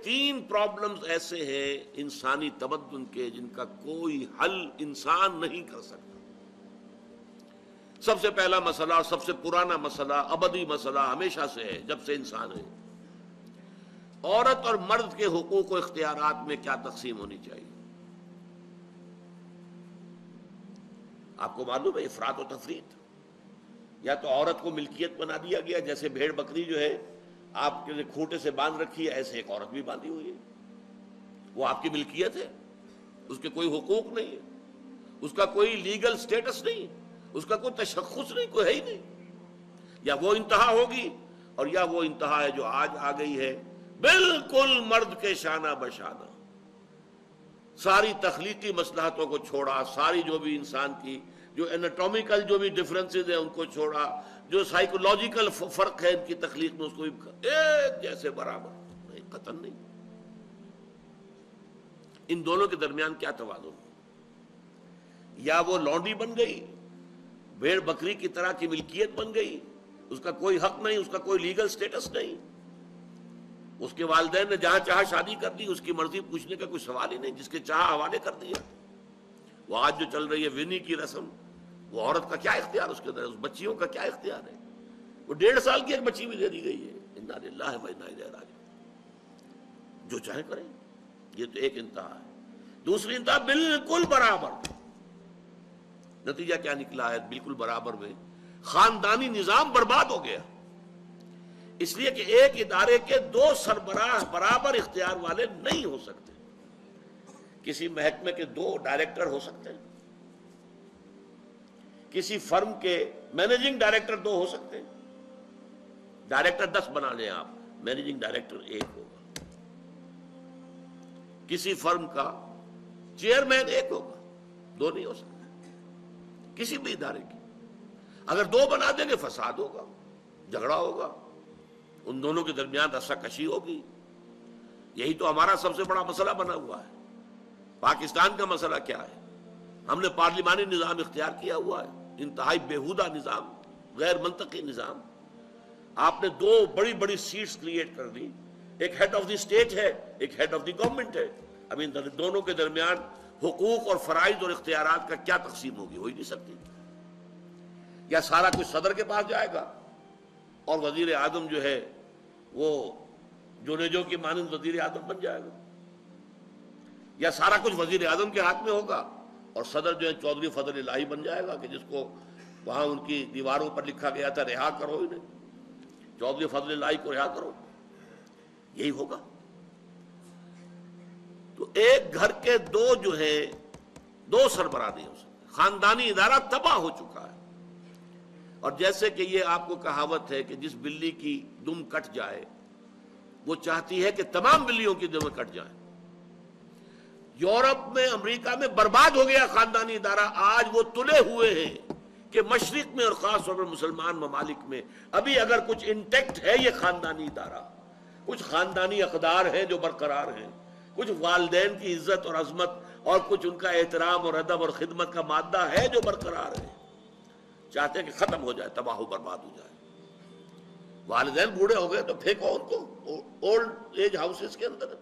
تین پرابلمز ایسے ہیں انسانی تمدن کے جن کا کوئی حل انسان نہیں کر سکتا۔ سب سے پہلا مسئلہ، سب سے پرانا مسئلہ، ابدی مسئلہ ہمیشہ سے ہے، جب سے انسان ہے، عورت اور مرد کے حقوق و اختیارات میں کیا تقسیم ہونی چاہیے۔ آپ کو معلوم ہے افراط و تفریط، یا تو عورت کو ملکیت بنا دیا گیا، جیسے بھیڑ بکری جو ہے آپ کے کھوٹے سے باندھ رکھی ہے، ایسے ایک عورت بھی باندھی ہوئی ہے، وہ آپ کی ملکیت ہے، اس کے کوئی حقوق نہیں ہے، اس کا کوئی لیگل سٹیٹس نہیں، اس کا کوئی تشخص نہیں، کوئی ہے ہی نہیں۔ یا وہ انتہا ہوگی، اور یا وہ انتہا ہے جو آج آ گئی ہے، بالکل مرد کے شانہ بشانہ، ساری تخلیقی مصلحتوں کو چھوڑا، ساری جو بھی انسان کی جو انیٹومیکل جو بھی ڈفرنسز ہیں ان کو چھوڑا، جو سائیکولوجیکل فرق ہے ان کی تخلیق میں، اس کو بھی ایک جیسے برابر، نہیں، قطعاً نہیں۔ ان دونوں کے درمیان کیا توازن؟ یا وہ لونڈی بن گئی، بھیڑ بکری کی طرح کی ملکیت بن گئی، اس کا کوئی حق نہیں، اس کا کوئی لیگل سٹیٹس نہیں، اس کے والدین نے جہاں چاہا شادی کر دی، اس کی مرضی پوچھنے کا کوئی سوال ہی نہیں، جس کے چاہا حوالے کر دیا۔ وہ آج جو چل رہی ہے ونی کی رسم، وہ عورت کا کیا اختیار اس کے اندر ہے، اس بچیوں کا کیا اختیار ہے؟ وہ 1.5 سال کی ایک بچی بھی دے دی گئی ہے، انا للہ و انا الیہ راجعون، جو چاہے کریں۔ یہ تو ایک انتہا ہے۔ دوسری انتہا بالکل برابر، نتیجہ کیا نکلا ہے؟ بالکل برابر میں خاندانی نظام برباد ہو گیا، اس لیے کہ ایک ادارے کے 2 سربراہ برابر اختیار والے نہیں ہو سکتے۔ کسی محکمے کے 2 ڈائریکٹر ہو سکتے ہیں، کسی فرم کے مینیجنگ ڈائریکٹر 2 ہو سکتے ہیں، ڈائریکٹر 10 بنا لیں آپ، مینیجنگ ڈائریکٹر 1 ہوگا، کسی فرم کا چیئرمین 1 ہوگا، 2 نہیں ہو سکتے کسی بھی ادارے کی۔ اگر 2 بنا دیں گے فساد ہوگا، جھگڑا ہوگا، ان دونوں کے درمیان رسا کشی ہوگی۔ یہی تو ہمارا سب سے بڑا مسئلہ بنا ہوا ہے۔ پاکستان کا مسئلہ کیا ہے؟ ہم نے پارلیمانی نظام اختیار کیا ہوا ہے، انتہائی بیہودہ نظام، غیر منطقی نظام۔ آپ نے 2 بڑی بڑی سیٹس کریٹ کر دی، ایک ہیڈ آف دی اسٹیٹ ہے، ایک ہیڈ آف دی گورنمنٹ ہے۔ اب ان دونوں کے درمیان حقوق اور فرائض اور اختیارات کا کیا تقسیم ہوگی؟ ہو ہی نہیں سکتی۔ یا سارا کچھ صدر کے پاس جائے گا، اور وزیر اعظم جو ہے وہ جونیجو کی مانند وزیر اعظم بن جائے گا، یا سارا کچھ وزیر اعظم کے ہاتھ میں ہوگا، اور صدر جو ہے چودھری فضل الہی بن جائے گا، کہ جس کو وہاں ان کی دیواروں پر لکھا گیا تھا رہا کرو انہیں، چودھری فضل الہی کو رہا کرو، یہی ہوگا۔ تو ایک گھر کے 2 جو ہیں، 2 سربراہ نہیں ہو سکتے، خاندانی ادارہ تباہ ہو چکا ہے۔ اور جیسے کہ یہ آپ کو کہاوت ہے کہ جس بلی کی دم کٹ جائے وہ چاہتی ہے کہ تمام بلیوں کی دمیں کٹ جائیں۔ یورپ میں، امریکہ میں برباد ہو گیا خاندانی ادارہ، آج وہ تلے ہوئے ہیں کہ مشرق میں اور خاص طور پر مسلمان ممالک میں ابھی اگر کچھ انٹیکٹ ہے یہ خاندانی ادارہ، کچھ خاندانی اقدار ہیں جو برقرار ہیں، کچھ والدین کی عزت اور عظمت اور کچھ ان کا احترام اور ادب اور خدمت کا مادہ ہے جو برقرار ہے۔ چاہتے ہیں کہ ختم ہو جائے، تباہ و برباد ہو جائے۔ والدین بوڑھے ہو گئے تو پھینکو ان کو اولڈ ایج ہاؤسز کے اندر،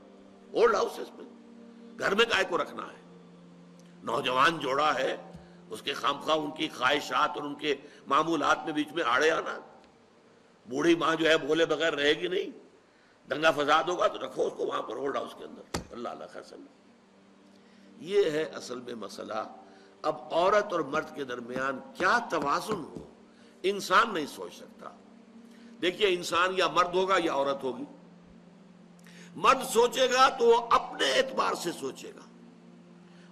اولڈ ہاؤسز میں، گھر میں کائے کو رکھنا ہے؟ نوجوان جوڑا ہے، اس کے خامخواہ ان کی خواہشات اور ان کے معمولات میں بیچ میں آڑے آنا۔ بوڑھی ماں جو ہے بولے بغیر رہے گی نہیں، دنگا فساد ہوگا تو رکھو اس کو وہاں پر اولڈ ہاؤس کے اندر، اللہ اللہ خیر سلام۔ یہ ہے اصل میں مسئلہ۔ اب عورت اور مرد کے درمیان کیا توازن ہو، انسان نہیں سوچ سکتا۔ دیکھیے، انسان یا مرد ہوگا یا عورت ہوگی۔ مرد سوچے گا تو وہ اپنے اعتبار سے سوچے گا،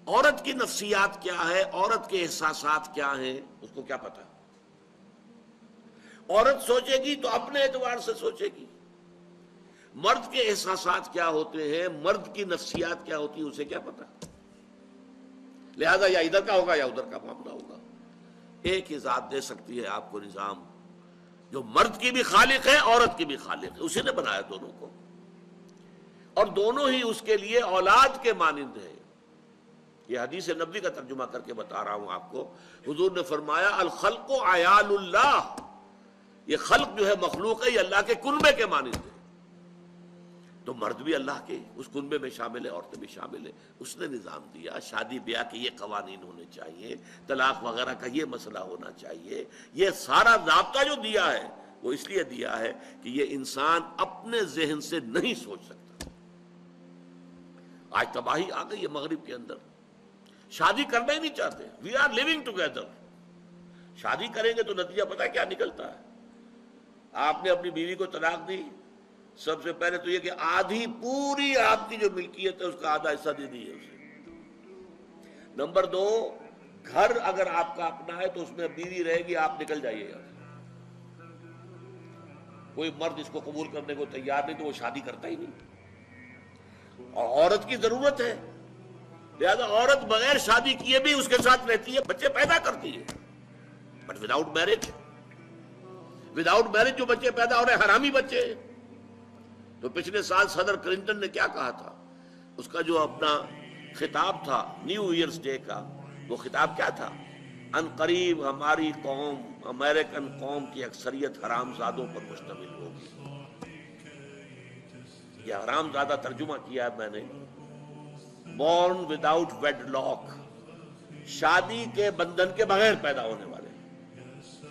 عورت کی نفسیات کیا ہے، عورت کے احساسات کیا ہیں، اس کو کیا پتا۔ عورت سوچے گی تو اپنے اعتبار سے سوچے گی، مرد کے احساسات کیا ہوتے ہیں، مرد کی نفسیات کیا ہوتی ہیں، اسے کیا پتا۔ لہذا یا ادھر کا ہوگا یا ادھر کا معاملہ ہوگا۔ ایک ہی ذات دے سکتی ہے آپ کو نظام، جو مرد کی بھی خالق ہے، عورت کی بھی خالق ہے، اسی نے بنایا دونوں کو، اور دونوں ہی اس کے لیے اولاد کے مانند ہیں۔ یہ حدیث نبوی کا ترجمہ کر کے بتا رہا ہوں آپ کو۔ حضور نے فرمایا الخلق عیال اللہ، یہ خلق جو ہے مخلوق ہے، یہ اللہ کے کنبے کے مانند ہے۔ تو مرد بھی اللہ کے اس کنبے میں شامل ہے، عورتیں بھی شامل ہیں. اس نے نظام دیا، شادی بیاہ کے یہ قوانین ہونے چاہیے، طلاق وغیرہ کا یہ مسئلہ ہونا چاہیے. یہ سارا ضابطہ جو دیا ہے وہ اس لیے دیا ہے کہ یہ انسان اپنے ذہن سے نہیں سوچ سکتا. آج تباہی آ گئی ہے مغرب کے اندر، شادی کرنا ہی نہیں چاہتے. We are living together. شادی کریں گے تو نتیجہ پتہ کیا نکلتا ہے؟ آپ نے اپنی بیوی کو طلاق دی، سب سے پہلے تو یہ کہ آدھی پوری آپ کی جو ملکیت ہے اس کا آدھا حصہ دے دیے اسے. نمبر 2، گھر اگر آپ کا اپنا ہے تو اس میں بیوی رہے گی، آپ نکل جائیے گا. کوئی مرد اس کو قبول کرنے کو تیار نہیں تو وہ شادی کرتا ہی نہیں. اور عورت کی ضرورت ہے، لہذا عورت بغیر شادی کیے بھی اس کے ساتھ رہتی ہے، بچے پیدا کرتی ہے. بٹ وداؤٹ میرج جو بچے پیدا ہو رہے ہیں حرامی بچے. تو پچھلے سال صدر کلنٹن نے کیا کہا تھا؟ اس کا جو اپنا خطاب تھا نیو ایئرز ڈے کا، وہ خطاب کیا تھا؟ ان قریب ہماری قوم، امریکن قوم کی اکثریت حرام زادوں پر مشتمل ہوگی. یہ حرام زادہ ترجمہ کیا ہے میں نے، بورن وداؤٹ ویڈ لاک، شادی کے بندھن کے بغیر پیدا ہونے والے.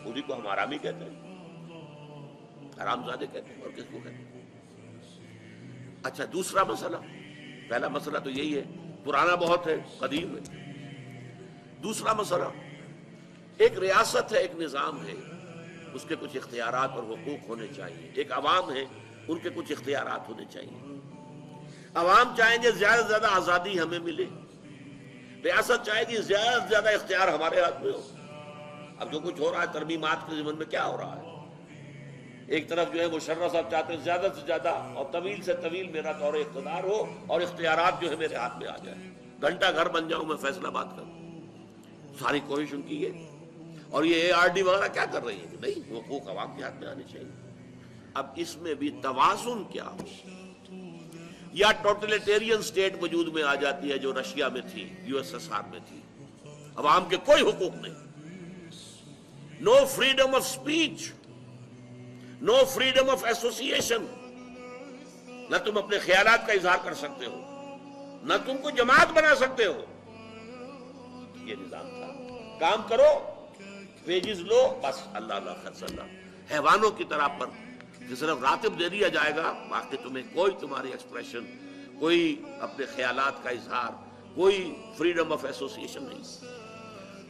اسی کو ہم حرامی کہتے ہیں، حرام زادے کہتے ہیں، اور کس کو کہتے ہیں؟ اچھا، دوسرا مسئلہ، پہلا مسئلہ تو یہی ہے، پرانا بہت ہے، قدیم ہے. دوسرا مسئلہ، ایک ریاست ہے، ایک نظام ہے، اس کے کچھ اختیارات اور حقوق ہونے چاہیے. ایک عوام ہے، ان کے کچھ اختیارات ہونے چاہیے. عوام چاہیں گے زیادہ سے زیادہ آزادی ہمیں ملے، ریاست چاہے گی زیادہ سے زیادہ اختیار ہمارے ہاتھ میں ہو. اب جو کچھ ہو رہا ہے ترمیمات کے ضمن میں، کیا ہو رہا ہے؟ ایک طرف جو ہے مشرف صاحب چاہتے ہیں زیادہ سے زیادہ اور طویل سے طویل میرا دور اقتدار ہو اور اختیارات جو ہے میرے ہاتھ میں آ جائے، گھنٹہ گھر بن جاؤں میں فیصلہ بات کروں. ساری کوشش ان کی ہے. اور یہ ARD وغیرہ کیا کر رہی ہے کہ نہیں، حقوق عوام کے ہاتھ میں آنے چاہیے. اب اس میں بھی توازن کیا ہو؟ یا ٹوٹلیٹیرین سٹیٹ وجود میں آ جاتی ہے جو رشیا میں تھی، USSR میں تھی، عوام کے کوئی حقوق نہیں، no freedom of speech, no freedom of association. نہ تم اپنے خیالات کا اظہار کر سکتے ہو، نہ تم کو جماعت بنا سکتے ہو. یہ نظام تھا. کام کرو، ویجز لو، بس اللہ اللہ خرچ اللہ. حیوانوں کی طرح پر کہ صرف راتب دے دیا جائے گا، باقی تمہیں کوئی تمہاری ایکسپریشن، کوئی اپنے خیالات کا اظہار، کوئی فریڈم آف ایسوسیشن نہیں.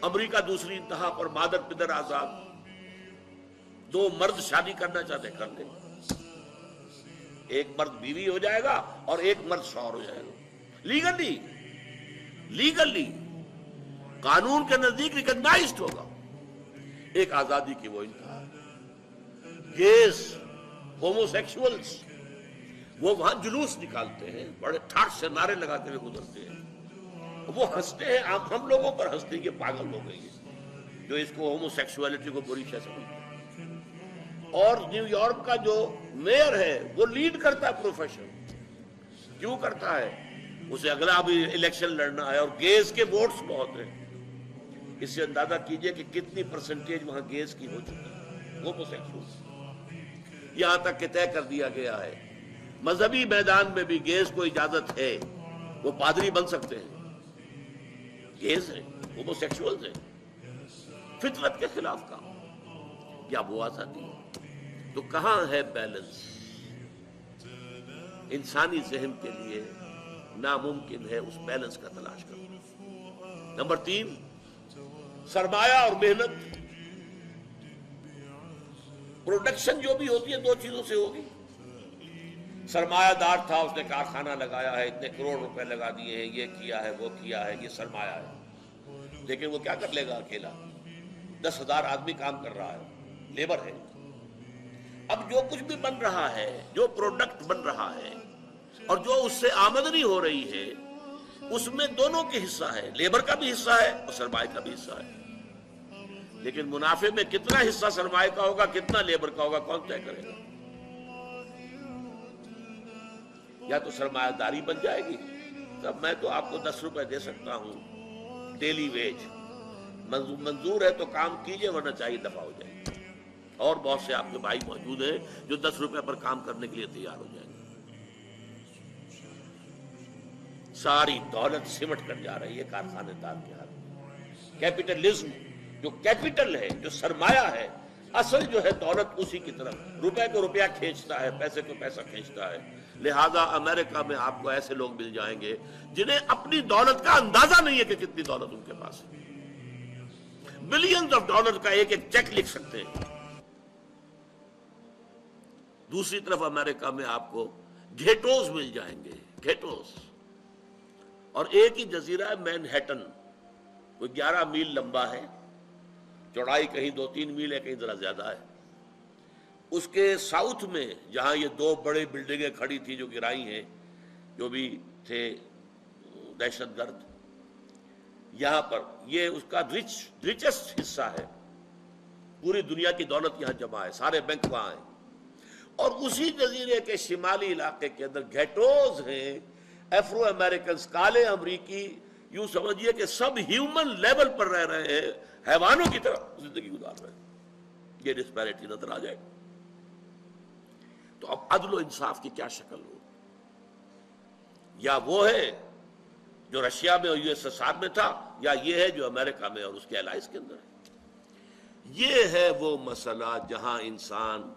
امریکہ دوسری انتہا پر، مادر پدر آزاد. 2 مرد شادی کرنا چاہتے کر لیں، ایک مرد بیوی ہو جائے گا اور ایک مرد شوہر ہو جائے گا. لیگلی قانون کے نزدیک ریکگنائزڈ ہوگا. ایک آزادی کی وہ انتہا. گیز، ہومو سیکشولز، وہ وہاں جلوس نکالتے ہیں، بڑے ٹھاٹ سے نعرے لگاتے ہوئے گزرتے ہیں. وہ ہنستے ہیں، ہم لوگوں پر ہنستے ہیں کہ پاگل ہو گئی ہے جو اس کو ہومو سیکشولیٹی کو بری شے سمجھتے ہیں. اور نیو یارک کا جو میئر ہے وہ لیڈ کرتا ہے پروفیشن. کیوں کرتا ہے؟ اسے اگلا بھی الیکشن لڑنا ہے اور گیز کے ووٹس بہت ہیں. اس سے اندازہ کیجئے کہ کتنی پرسنٹیج وہاں گیز کی ہو چکی ہے، ہومو سیکشول. یہاں تک کہ طے کر دیا گیا ہے مذہبی میدان میں بھی گیز کو اجازت ہے، وہ پادری بن سکتے ہیں. گیز ہیں، ہومو سیکشولز ہیں، فطرت کے خلاف کام. کیا وہ آزادی ہے؟ تو کہاں ہے بیلنس؟ انسانی ذہن کے لیے ناممکن ہے اس بیلنس کا تلاش کرنا. نمبر 3، سرمایہ اور محنت. پروڈکشن جو بھی ہوتی ہے 2 چیزوں سے ہوگی. سرمایہ دار تھا، اس نے کارخانہ لگایا ہے، اتنے کروڑ روپے لگا دیے ہیں، یہ کیا ہے، وہ کیا ہے، یہ سرمایہ ہے. لیکن وہ کیا کر لے گا اکیلا؟ 10,000 آدمی کام کر رہا ہے، لیبر ہے. اب جو کچھ بھی بن رہا ہے، جو پروڈکٹ بن رہا ہے اور جو اس سے آمدنی ہو رہی ہے، اس میں دونوں کے حصہ ہے، لیبر کا بھی حصہ ہے اور سرمایہ کا بھی حصہ ہے. لیکن منافع میں کتنا حصہ سرمایہ کا ہوگا، کتنا لیبر کا ہوگا، کون طے کرے گا؟ یا تو سرمایہ داری بن جائے گی، تب میں تو آپ کو 10 روپے دے سکتا ہوں ڈیلی ویج، منظور ہے تو کام کیجئے ورنہ چاہیے دفع ہو جائے. اور بہت سے آپ کے بھائی موجود ہیں جو 10 روپے پر کام کرنے کے لیے تیار ہو جائیں گے. ساری دولت سمٹ کر جا رہی ہے کارخانے دار کے ہاتھ میں۔ کیپٹلزم جو کیپٹل ہے، جو سرمایہ ہے، اصل جو ہے دولت اسی کی طرف، روپے کو روپیہ کھینچتا ہے، پیسے کو پیسہ کھینچتا ہے۔ لہذا امریکہ میں آپ کو ایسے لوگ مل جائیں گے جنہیں اپنی دولت کا اندازہ نہیں ہے کہ کتنی دولت ان کے پاس ہے، بلینز آف ڈالر کا ایک ایک چیک لکھ سکتے ہیں۔ دوسری طرف امریکہ میں آپ کو گھیٹوز مل جائیں گے، گھیٹوز، اور ایک ہی جزیرہ ہے مینہٹن، کوئی 11 میل لمبا ہے، چوڑائی کہیں 2-3 میل ہے، کہیں ذرا زیادہ ہے۔ اس کے ساؤتھ میں جہاں یہ 2 بڑے بلڈنگیں کھڑی تھی جو گرائی ہیں، جو بھی تھے دہشت گرد، یہاں پر یہ اس کا ریچسٹ حصہ ہے، پوری دنیا کی دولت یہاں جمع ہے، سارے بینک وہاں ہیں۔ اور اسی جزیرے کے شمالی علاقے کے اندر گھیٹوز ہیں، افرو امریکنز، کالے امریکی، یوں سمجھیے کہ سب ہیومن لیول پر رہ رہے ہیں، حیوانوں کی طرح زندگی گزار رہے ہیں۔ یہ ڈسپیرٹی نظر آ جائے گا۔ تو اب عدل و انصاف کی کیا شکل ہو؟ یا وہ ہے جو رشیا میں اور USSR میں تھا، یا یہ ہے جو امریکہ میں اور اس کے الائز کے اندر ہے؟ یہ ہے وہ مسئلہ جہاں انسان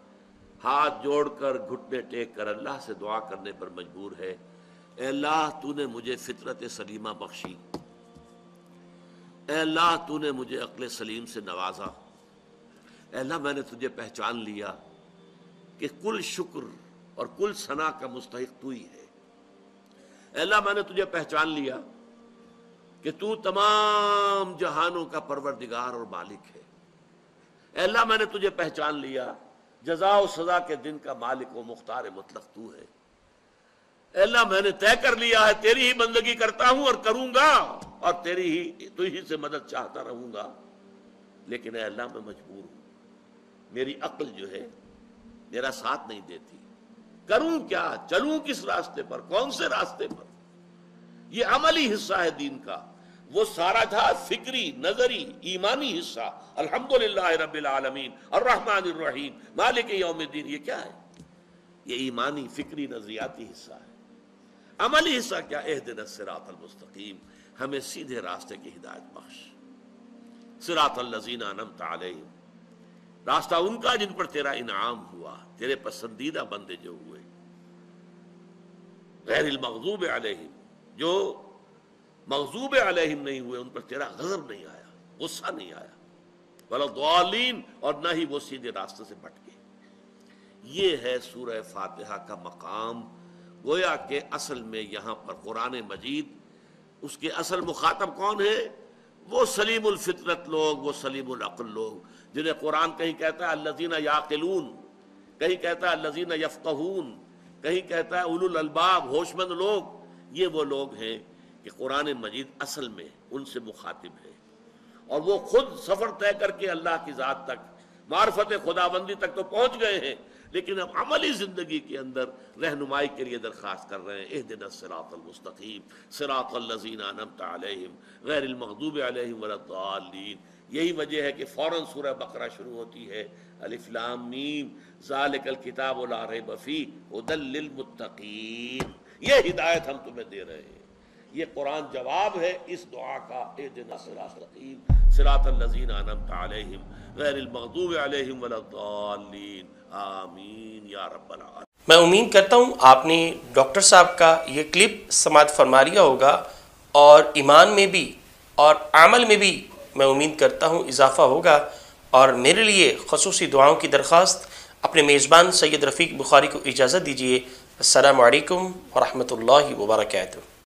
ہاتھ جوڑ کر، گھٹنے ٹیک کر اللہ سے دعا کرنے پر مجبور ہے، اے اللہ تو نے مجھے فطرت سلیمہ بخشی، اے اللہ تو نے مجھے عقل سلیم سے نوازا، اے اللہ میں نے تجھے پہچان لیا کہ کل شکر اور کل ثنا کا مستحق تو ہی ہے، اے اللہ میں نے تجھے پہچان لیا کہ تو تمام جہانوں کا پروردگار اور مالک ہے، اے اللہ میں نے تجھے پہچان لیا جزا و سزا کے دن کا مالک و مختار مطلق تو ہے، اے اللہ میں نے طے کر لیا ہے تیری ہی بندگی کرتا ہوں اور کروں گا، اور تو ہی سے مدد چاہتا رہوں گا، لیکن اے اللہ میں مجبور ہوں، میری عقل جو ہے میرا ساتھ نہیں دیتی، کروں کیا، چلوں کس راستے پر، کون سے راستے پر؟ یہ عملی حصہ ہے دین کا، وہ سارا تھا فکری، نظری، ایمانی حصہ، الحمدللہ رب العالمین الرحمن الرحیم مالک یوم الدین، یہ کیا ہے؟ یہ ایمانی، فکری، نظریاتی حصہ ہے۔ عملی حصہ کیا؟ اہدنا الصراط المستقیم، ہمیں سیدھے راستے کی ہدایت بخش، صراط الذین انعمت علیہم، راستہ ان کا جن پر تیرا انعام ہوا، تیرے پسندیدہ بندے جو ہوئے، غیر المغضوب علیہم، جو مغضوب علیہم نہیں ہوئے، ان پر تیرا غضب نہیں آیا، غصہ نہیں آیا، ولا الضالین، اور نہ ہی وہ سیدھے راستے سے بھٹکے۔ یہ ہے سورہ فاتحہ کا مقام۔ گویا کہ اصل میں یہاں پر قرآن مجید، اس کے اصل مخاطب کون ہے؟ وہ سلیم الفطرت لوگ، وہ سلیم العقل لوگ، جنہیں قرآن کہیں کہتا ہے الذین یعقلون، کہیں کہتا ہے الذین یفقہون، کہیں کہتا ہے اولو الالباب، ہوش مند لوگ۔ یہ وہ لوگ ہیں کہ قرآن مجید اصل میں ان سے مخاطب ہے، اور وہ خود سفر طے کر کے اللہ کی ذات تک، معرفت خداوندی تک تو پہنچ گئے ہیں، لیکن اب عملی زندگی کے اندر رہنمائی کے لیے درخواست کر رہے ہیں، اہدنا الصراط المستقیم صراط الذین انعمت علیہم غیر المغضوب علیہم ولا الضالین۔ یہی وجہ ہے کہ فوراً سورہ بقرہ شروع ہوتی ہے، الف لام میم ذالک الکتاب لا ریب فیہ ھدی للمتقین، یہ ہدایت ہم تمہیں دے رہے ہیں۔ یہ قرآن جواب ہے اس دعا کا، اہدنا الصراط المستقیم صراط الذین انعمت علیہم غیر المغضوب علیہم ولا الضالین، آمین یا رب العالمین۔ میں امید کرتا ہوں آپ نے ڈاکٹر صاحب کا یہ کلپ سماعت فرما لیا ہوگا، اور ایمان میں بھی اور عمل میں بھی میں امید کرتا ہوں اضافہ ہوگا، اور میرے لیے خصوصی دعاؤں کی درخواست اپنے میزبان سید رفیق بخاری کو اجازت دیجیے۔ السلام علیکم ورحمۃ اللہ وبرکاتہ۔